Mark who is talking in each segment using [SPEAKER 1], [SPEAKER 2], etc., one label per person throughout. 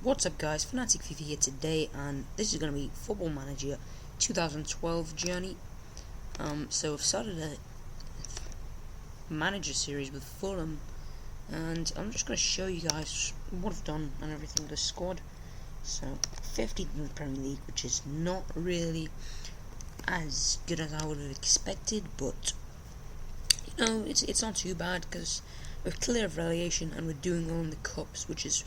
[SPEAKER 1] What's up guys, Fanatic FIFA here today, and this is going to be Football Manager 2012 journey. So I've started a manager series with Fulham, and I'm just going to show you guys what I've done and everything, the squad. So 15th in the Premier League, which is not really as good as I would have expected, but you know, it's not too bad because we're clear of relegation and we're doing well in the cups, which was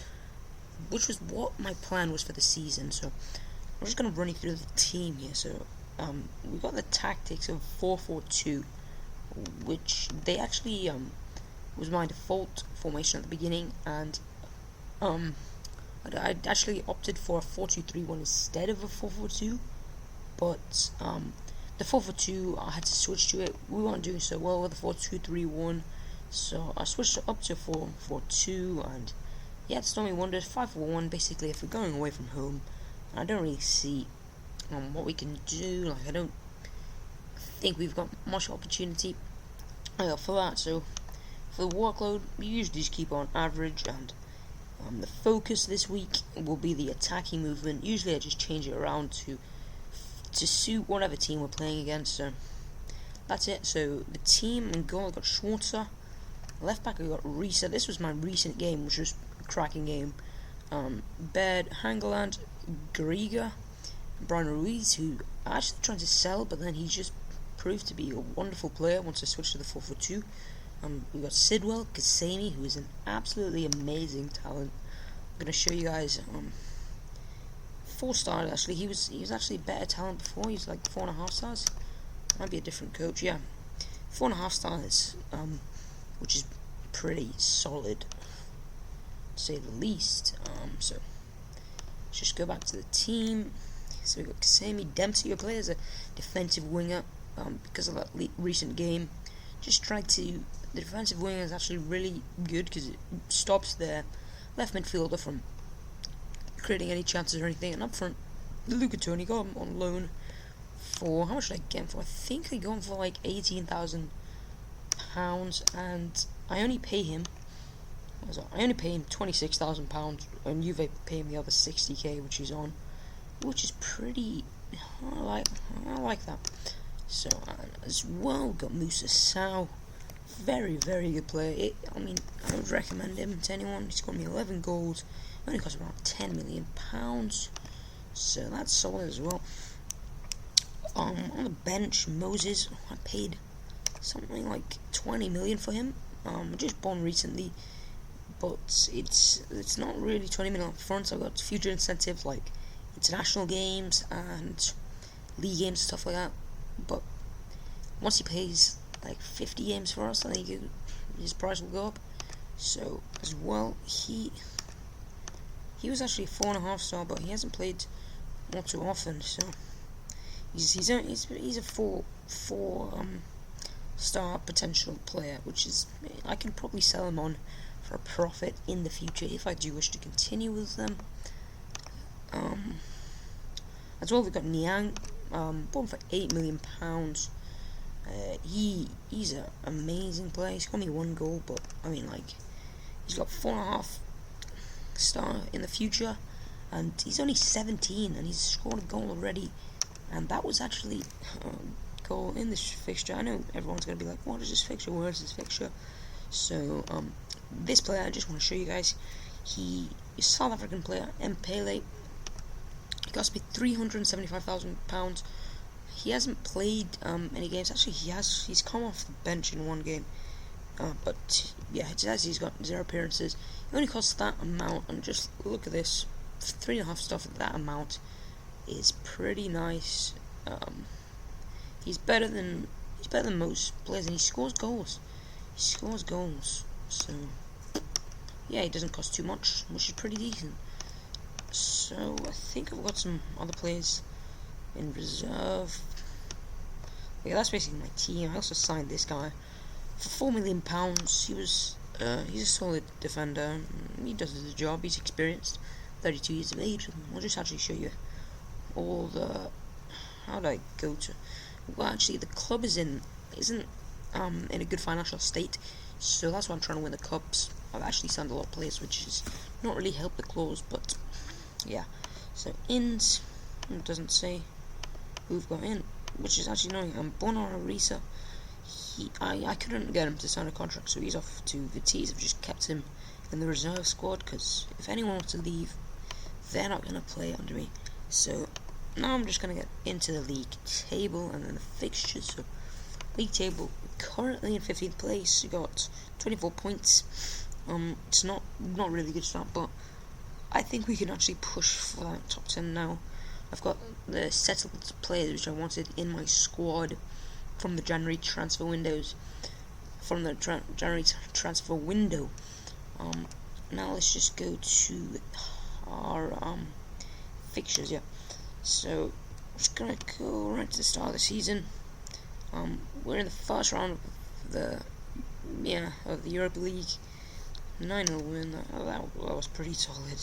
[SPEAKER 1] what my plan was for the season. So I'm just going to run you through the team here. So we got the tactics of 4-4-2, which they actually was my default formation at the beginning, and I actually opted for a 4-2-3-1 instead of a 4-4-2, but the 4-4-2 I had to switch to it. We weren't doing so well with the 4-2-3-1, so I switched up to 4-4-2, and yeah, it's done me wonders. 5-4-1, basically, if we're going away from home. I don't really see what we can do. Like, I don't think we've got much opportunity for that. So, for the workload, we usually just keep on average, and the focus this week will be the attacking movement. Usually, I just change it around to suit whatever team we're playing against. So, that's it. So, the team in goal, I got Schwarzer. Left back, I got Risa. This was my recent game, which was cracking game. Baird, Hangeland, Griga, Brian Ruiz, who I actually tried to sell, but then he just proved to be a wonderful player once I switched to the 4-4-2. We got Sidwell, Kasemi, who is an absolutely amazing talent. I'm gonna show you guys 4-star. Actually, he was actually a better talent before. He's like 4.5 stars. Might be a different coach. Yeah, 4.5 stars, which is pretty solid, to say the least. So let's just go back to the team. So we got Kasemi, Dempsey, who plays as a defensive winger because of that recent game. Just tried to. The defensive winger is actually really good because it stops their left midfielder from creating any chances or anything. And up front, Luca Toni got him on loan for, how much did I get him for? I think I got him for like £18,000, and I only pay him £26,000, and Juve pay him the other 60k, which he's on, which is pretty. I like that. So as well, got Musa Sao, very good player. I would recommend him to anyone. He's got me 11 goals. Only costs around £10 million, so that's solid as well. On the bench, Moses, I paid something like 20 million for him. Just born recently, but it's not really 20 million up front. I've got future incentives like international games and league games and stuff like that. But once he plays like 50 games for us, I think his price will go up. So as well, he was actually a 4.5 star, but he hasn't played not too often. So he's a 4 star potential player, which is, I can probably sell him on for a profit in the future if I do wish to continue with them. As well, we've got Niang, bought him for £8 million. He's an amazing player. He's got me 1 goal, but I mean, like, he's got 4.5 star in the future, and he's only 17, and he's scored a goal already, and that was actually goal in this fixture. I know everyone's going to be like, what is this fixture, where is this fixture? So this player, I just want to show you guys, he is a South African player, Mpele. He cost me £375,000. He hasn't played any games. Actually, he's come off the bench in 1 game, but yeah, it says he's got 0 appearances. He only costs that amount, and just look at this, 3.5 star for that amount is pretty nice. He's better than most players, and he scores goals. So yeah, he doesn't cost too much, which is pretty decent. So I think I've got some other players in reserve. Yeah, that's basically my team. I also signed this guy for £4 million. He's a solid defender. He does his job. He's experienced, 32 years of age. I'll just actually show you all the. How do I go to? Well, actually, the club isn't in a good financial state, so that's why I'm trying to win the cups. I've actually signed a lot of players, which has not really helped the clause, but yeah. So ins, it doesn't say who've got in, which is actually annoying. Bono Arisa, I couldn't get him to sign a contract, so he's off to Vitesse. I've just kept him in the reserve squad, because if anyone wants to leave, they're not going to play under me. So now I'm just going to get into the league table and then the fixtures. So league table, currently in 15th place. We got 24 points. It's not really good start, but I think we can actually push for that top 10 now. I've got the settled players which I wanted in my squad from the January transfer windows. January transfer window. Now let's just go to our fixtures. Yeah. So I'm just gonna go right to the start of the season. We're in the first round of the Europa League. 9-0 win. That was pretty solid.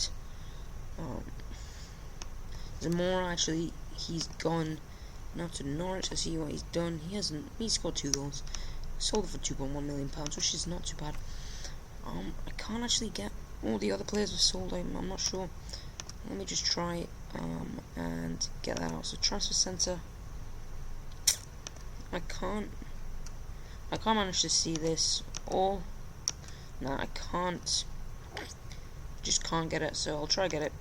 [SPEAKER 1] Zamora, actually, he's gone now to Norwich to see what he's done. He scored 2 goals. Sold it for £2.1 million, which is not too bad. I can't actually get all the other players were sold. I'm not sure. Let me just try and get that out. So transfer centre. I can't manage to see this all. No, I can't. Just can't get it. So I'll try to get it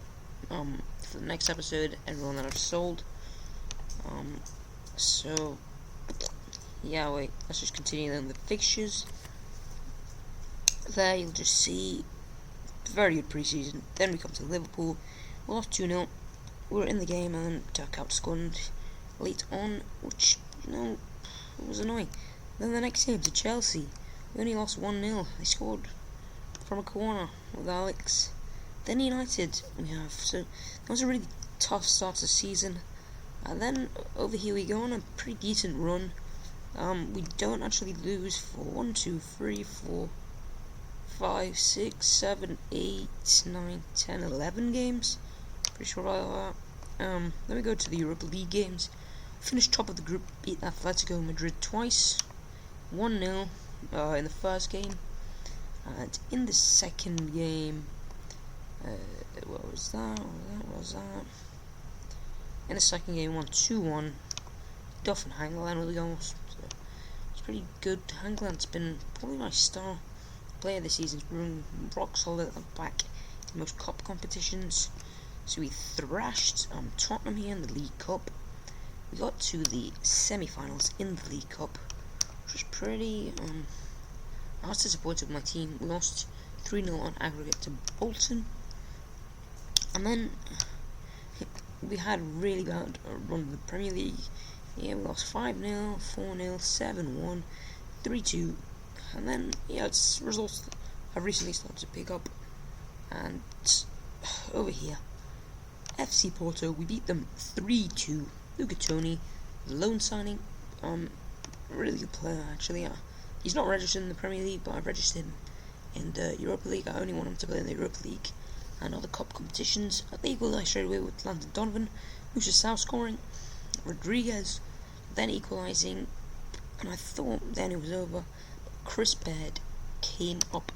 [SPEAKER 1] for the next episode. Everyone that I've sold. So yeah, wait. Let's just continue then the fixtures. There you'll just see very good pre-season. Then we come to Liverpool. We lost 2-0. We were in the game and then took out Scotland late on, which was annoying. Then the next game to Chelsea, we only lost 1-0. They scored from a corner with Alex. Then United we have. So that was a really tough start to the season. And then over here we go on a pretty decent run. We don't actually lose for 1, 2, 3, 4, 5, 6, 7, 8, 9, 10, 11 games. Pretty sure about that. Then we go to the Europa League games. Finished top of the group, beat Atletico Madrid twice. 1-0 in the first game. And in the second game, what was that? In the second game, 2-1. Duff and Hangland with the goals. So it's pretty good. Hangland's been probably my star player this season. He's been rock solid at the back in most cup competitions. So we thrashed Tottenham here in the League Cup. We got to the semi-finals in the League Cup, which was pretty. I was disappointed with my team. We lost 3-0 on aggregate to Bolton, and then we had a really bad run of the Premier League. Yeah, we lost 5-0, 4-0, 7-1, 3-2, and then its results have recently started to pick up. And over here, FC Porto, we beat them 3-2. Luca Toni, loan signing, really good player actually. He's not registered in the Premier League, but I've registered him in the Europa League. I only want him to play in the Europa League and other cup competitions. They equalised straight away with Landon Donovan, Musa Sao scoring, Rodriguez then equalising, and I thought then it was over. But Chris Baird came up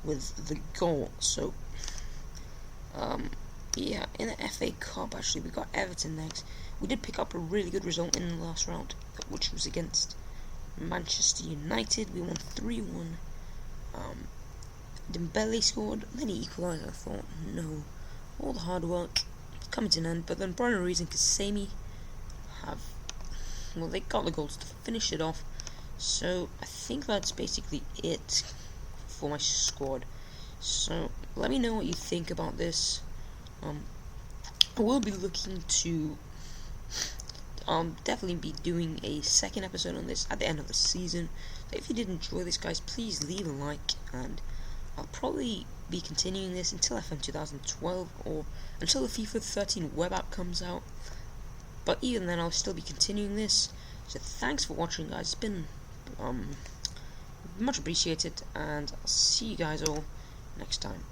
[SPEAKER 1] with the goal. So yeah, in the FA Cup actually we got Everton next. We did pick up a really good result in the last round, which was against Manchester United. We won 3-1. Dembele scored, then he equalised. I thought, no, all the hard work coming to an end. But then Brian Ruiz and Kasemi they got the goals to finish it off. So I think that's basically it for my squad. So let me know what you think about this. I will be looking to definitely be doing a second episode on this at the end of the season. So if you did enjoy this, guys, please leave a like, and I'll probably be continuing this until FM 2012 or until the FIFA 13 web app comes out. But even then, I'll still be continuing this. So thanks for watching, guys. It's been much appreciated, and I'll see you guys all next time.